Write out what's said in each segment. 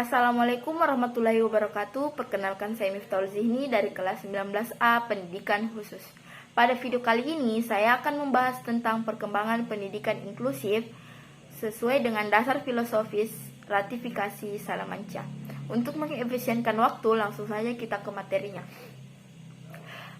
Assalamualaikum warahmatullahi wabarakatuh. Perkenalkan saya Miftahul Zihni dari kelas 19A Pendidikan Khusus. Pada video kali ini saya akan membahas tentang perkembangan pendidikan inklusif sesuai dengan dasar filosofis ratifikasi Salamanca. Untuk mengefisienkan waktu, langsung saja kita ke materinya.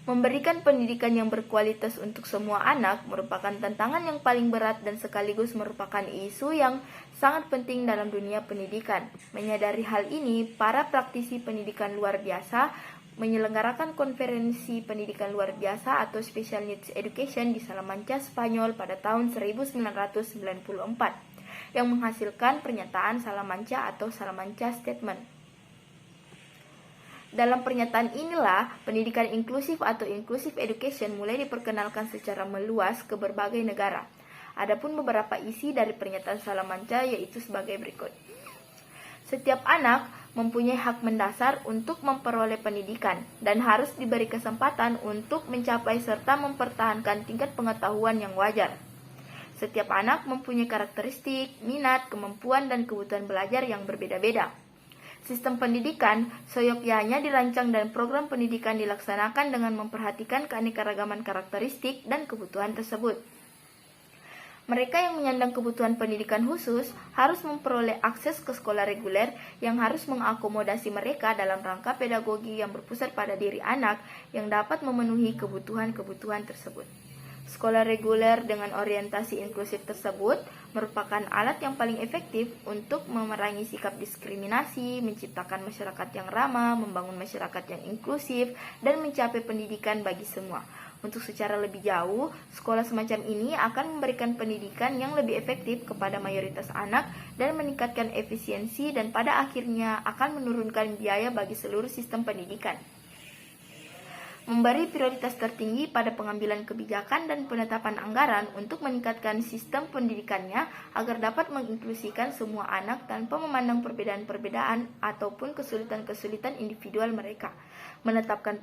Memberikan pendidikan yang berkualitas untuk semua anak merupakan tantangan yang paling berat dan sekaligus merupakan isu yang sangat penting dalam dunia pendidikan. Menyadari hal ini, para praktisi pendidikan luar biasa menyelenggarakan konferensi pendidikan luar biasa atau Special Needs Education di Salamanca, Spanyol pada tahun 1994 yang menghasilkan pernyataan Salamanca atau Salamanca Statement. Dalam pernyataan inilah, pendidikan inklusif atau inclusive education mulai diperkenalkan secara meluas ke berbagai negara. Adapun beberapa isi dari pernyataan Salamanca yaitu sebagai berikut. Setiap anak mempunyai hak mendasar untuk memperoleh pendidikan dan harus diberi kesempatan untuk mencapai serta mempertahankan tingkat pengetahuan yang wajar. Setiap anak mempunyai karakteristik, minat, kemampuan, dan kebutuhan belajar yang berbeda-beda. Sistem pendidikan seyogyanya dirancang dan program pendidikan dilaksanakan dengan memperhatikan keanekaragaman karakteristik dan kebutuhan tersebut. Mereka yang menyandang kebutuhan pendidikan khusus harus memperoleh akses ke sekolah reguler yang harus mengakomodasi mereka dalam rangka pedagogi yang berpusat pada diri anak yang dapat memenuhi kebutuhan-kebutuhan tersebut. Sekolah reguler dengan orientasi inklusif tersebut merupakan alat yang paling efektif untuk memerangi sikap diskriminasi, menciptakan masyarakat yang ramah, membangun masyarakat yang inklusif, dan mencapai pendidikan bagi semua. Untuk secara lebih jauh, sekolah semacam ini akan memberikan pendidikan yang lebih efektif kepada mayoritas anak dan meningkatkan efisiensi dan pada akhirnya akan menurunkan biaya bagi seluruh sistem pendidikan. Memberi prioritas tertinggi pada pengambilan kebijakan dan penetapan anggaran untuk meningkatkan sistem pendidikannya agar dapat menginklusikan semua anak tanpa memandang perbedaan-perbedaan ataupun kesulitan-kesulitan individual mereka. Menetapkan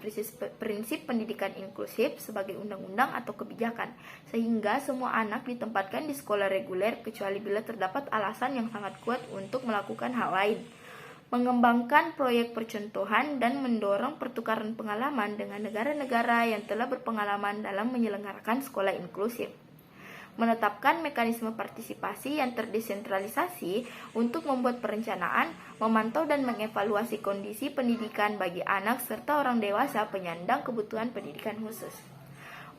prinsip pendidikan inklusif sebagai undang-undang atau kebijakan, sehingga semua anak ditempatkan di sekolah reguler kecuali bila terdapat alasan yang sangat kuat untuk melakukan hal lain. Mengembangkan proyek percontohan dan mendorong pertukaran pengalaman dengan negara-negara yang telah berpengalaman dalam menyelenggarakan sekolah inklusif. Menetapkan mekanisme partisipasi yang terdesentralisasi untuk membuat perencanaan, memantau dan mengevaluasi kondisi pendidikan bagi anak serta orang dewasa penyandang kebutuhan pendidikan khusus.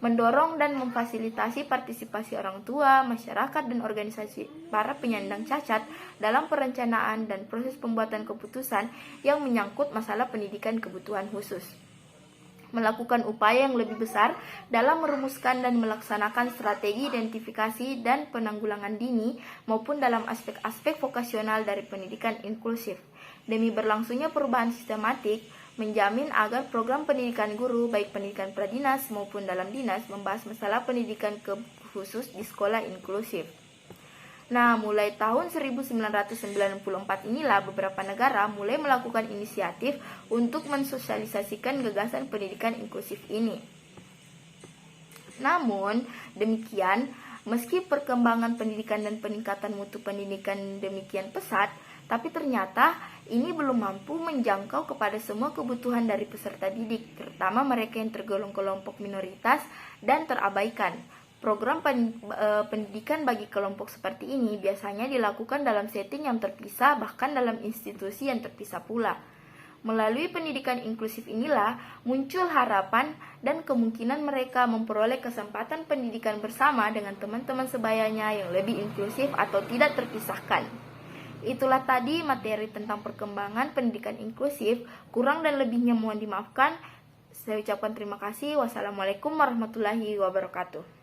Mendorong dan memfasilitasi partisipasi orang tua, masyarakat, dan organisasi para penyandang cacat dalam perencanaan dan proses pembuatan keputusan yang menyangkut masalah pendidikan kebutuhan khusus. Melakukan upaya yang lebih besar dalam merumuskan dan melaksanakan strategi identifikasi dan penanggulangan dini maupun dalam aspek-aspek vokasional dari pendidikan inklusif. Demi berlangsungnya perubahan sistematik, menjamin agar program pendidikan guru baik pendidikan pradinas maupun dalam dinas membahas masalah pendidikan khusus di sekolah inklusif. Nah, mulai tahun 1994 inilah beberapa negara mulai melakukan inisiatif untuk mensosialisasikan gagasan pendidikan inklusif ini. Namun, demikian, meski perkembangan pendidikan dan peningkatan mutu pendidikan demikian pesat, tapi ternyata ini belum mampu menjangkau kepada semua kebutuhan dari peserta didik, terutama mereka yang tergolong kelompok minoritas dan terabaikan. Program pendidikan bagi kelompok seperti ini biasanya dilakukan dalam setting yang terpisah, bahkan dalam institusi yang terpisah pula. Melalui pendidikan inklusif inilah muncul harapan dan kemungkinan mereka memperoleh kesempatan pendidikan bersama dengan teman-teman sebayanya yang lebih inklusif atau tidak terpisahkan. Itulah tadi materi tentang perkembangan pendidikan inklusif. Kurang dan lebihnya mohon dimaafkan. Saya ucapkan terima kasih. Wassalamualaikum warahmatullahi wabarakatuh.